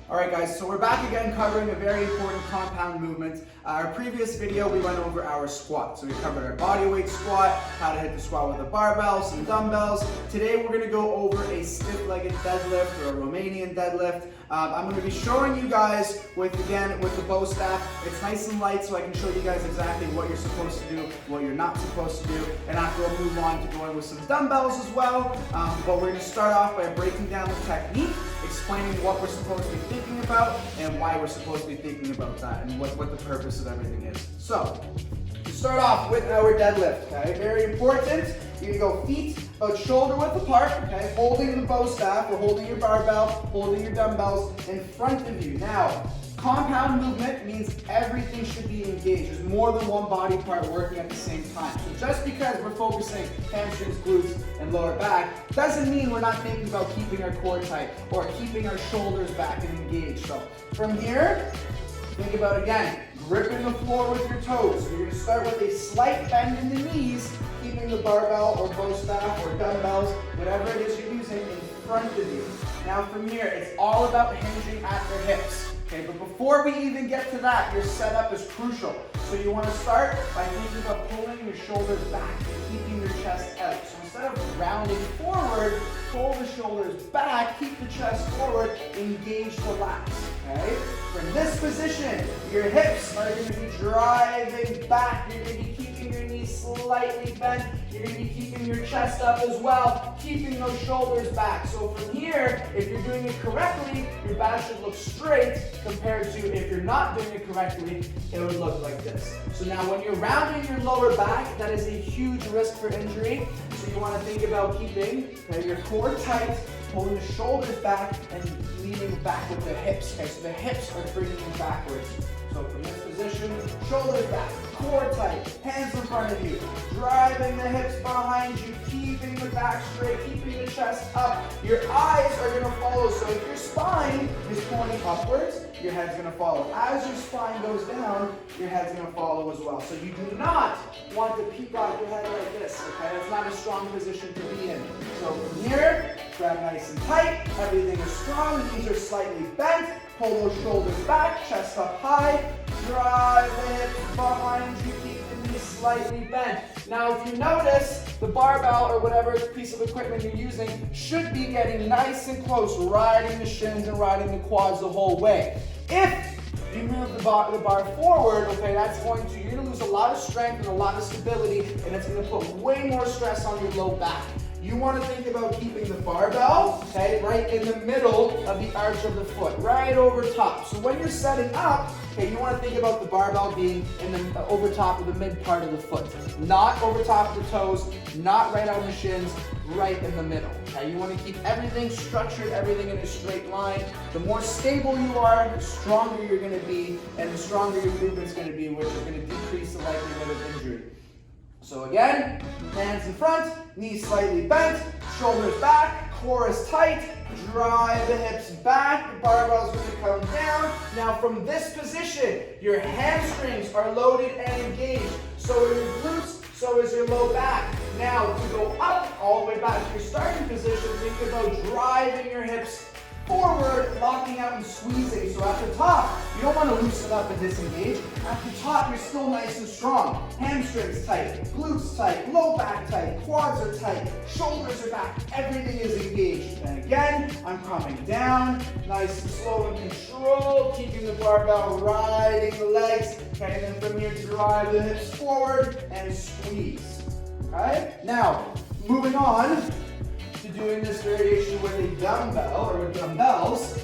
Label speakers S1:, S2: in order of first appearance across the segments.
S1: Alright guys, so we're back again covering a very important compound movement. Our previous video we went over our squat. So we covered our body weight squat, how to hit the squat with a barbell, some dumbbells. Today we're going to go over a stiff-legged deadlift or a Romanian deadlift. I'm going to be showing you guys with the bow staff. It's nice and light so I can show you guys exactly what you're supposed to do, what you're not supposed to do. And after we'll move on to going with some dumbbells as well. But we're going to start off by breaking down the technique, explaining what we're supposed to be thinking about and why we're supposed to be thinking about that and what the purpose of everything is. So, to start off with our deadlift, okay? Very important. You're gonna go feet about shoulder width apart, okay? Holding the bow staff or holding your barbell, holding your dumbbells in front of you. Now, compound movement means everything should be engaged. There's more than one body part working at the same time. So just because we're focusing hamstrings, glutes, and lower back, doesn't mean we're not thinking about keeping our core tight or keeping our shoulders back and engaged. So from here, think about again, gripping the floor with your toes. So you're going to start with a slight bend in the knees, keeping the barbell or bow staff or dumbbells, whatever it is you're using, in front of you. Now from here, it's all about hinging at the hips. Okay, but before we even get to that, your setup is crucial. So you want to start by thinking about pulling your shoulders back and keeping your chest out. So instead of rounding forward, pull the shoulders back, keep the chest forward, engage the lats. Okay? From this position, your hips are going to be driving back. You're going to be keeping your knees slightly bent. You're going to be keeping your chest up as well, keeping those shoulders back. So from here, if you're doing it correctly, your back should look straight compared to if you're not doing it correctly, it would look like this. So now when you're rounding your lower back, that is a huge risk for injury. So you want to think about keeping your core tight, pulling the shoulders back and leaning back with the hips. Okay, so the hips are bringing you backwards. So from this position, shoulders back, core tight, hands in front of you, driving the hips behind you, keeping the back straight, keeping the chest up. Your eyes are going to follow. So if your spine is pointing upwards, your head's going to follow. As your spine goes down, your head's going to follow as well. So you do not want to peacock your head like this, okay? That's not a strong position to be in. So from here, grab nice and tight, everything is strong, knees are slightly bent, pull those shoulders back, chest up high, drive the hips behind you, keep the knees slightly bent. Now if you notice, the barbell or whatever piece of equipment you're using should be getting nice and close, riding the shins and riding the quads the whole way. If you move the bar forward, okay, you're going to lose a lot of strength and a lot of stability, and it's going to put way more stress on your low back. You want to think about keeping the barbell, okay, right in the middle of the arch of the foot, right over top. So when you're setting up, okay, you want to think about the barbell being over top of the mid part of the foot, not over top of the toes, not right on the shins, right in the middle. Okay, you want to keep everything structured, everything in a straight line. The more stable you are, the stronger you're going to be, and the stronger your movement's going to be, which is going to decrease the likelihood of injury. So again, hands in front, knees slightly bent, shoulders back, core is tight, drive the hips back, the barbell's going to come down. Now from this position, your hamstrings are loaded and engaged. So are your glutes, so is your low back. Now to go up all the way back to your starting position, think about driving your hips forward, locking out and squeezing. So at the top, you don't want to loosen up and disengage. At the top, you're still nice and strong. Hamstrings tight, glutes tight, low back tight, quads are tight, shoulders are back, everything is engaged. And again, I'm coming down, nice and slow and controlled, keeping the barbell riding the legs. Okay, and then from here, drive the hips forward and squeeze. Okay, now moving on to doing this variation with a dumbbell or with dumbbells,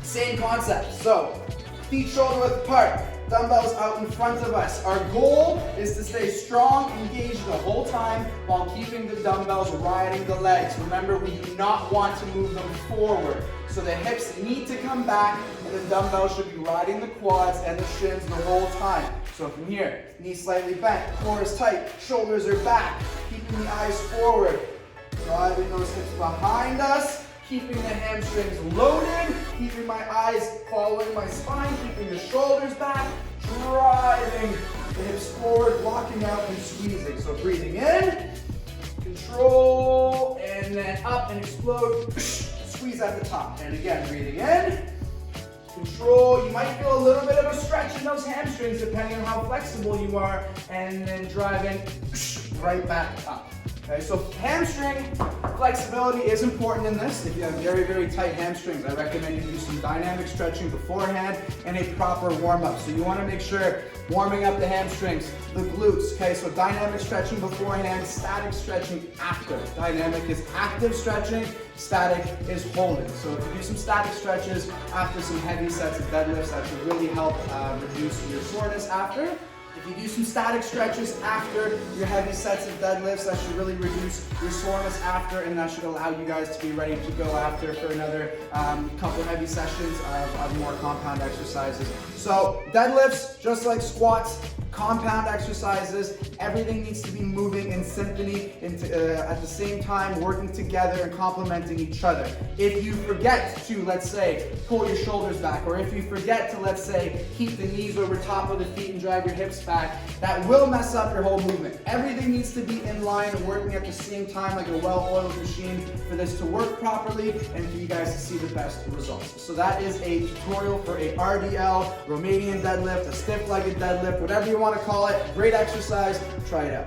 S1: same concept. So feet shoulder width apart, dumbbells out in front of us. Our goal is to stay strong, engaged the whole time while keeping the dumbbells riding the legs. Remember, we do not want to move them forward. So the hips need to come back and the dumbbells should be riding the quads and the shins the whole time. So from here, knees slightly bent, core is tight, shoulders are back, keeping the eyes forward. Driving those hips behind us, keeping the hamstrings loaded, keeping my eyes following my spine, keeping the shoulders back, driving the hips forward, locking out and squeezing. So breathing in, control, and then up and explode, squeeze at the top. And again, breathing in, you might feel a little bit of a stretch in those hamstrings depending on how flexible you are, and then driving right back up. Okay, so hamstring flexibility is important in this. If you have very, very tight hamstrings, I recommend you do some dynamic stretching beforehand and a proper warm-up. So you want to make sure warming up the hamstrings, the glutes, okay? So dynamic stretching beforehand, static stretching after. Dynamic is active stretching, static is holding. So if you do some static stretches after some heavy sets of deadlifts, that should really help reduce your soreness after. If you do some static stretches after your heavy sets of deadlifts, that should really reduce your soreness after, and that should allow you guys to be ready to go after for another couple heavy sessions of more compound exercises. So deadlifts, just like squats, compound exercises, everything needs to be moving in symphony at the same time, working together and complementing each other. If you forget to, let's say, pull your shoulders back, or if you forget to, let's say, keep the knees over top of the feet and drag your hips back, that will mess up your whole movement. Everything needs to be in line and working at the same time like a well-oiled machine for this to work properly and for you guys to see the best results. So that is a tutorial for a RDL, Romanian deadlift, a stiff-legged deadlift, whatever you want to call it. Great exercise. Try it out.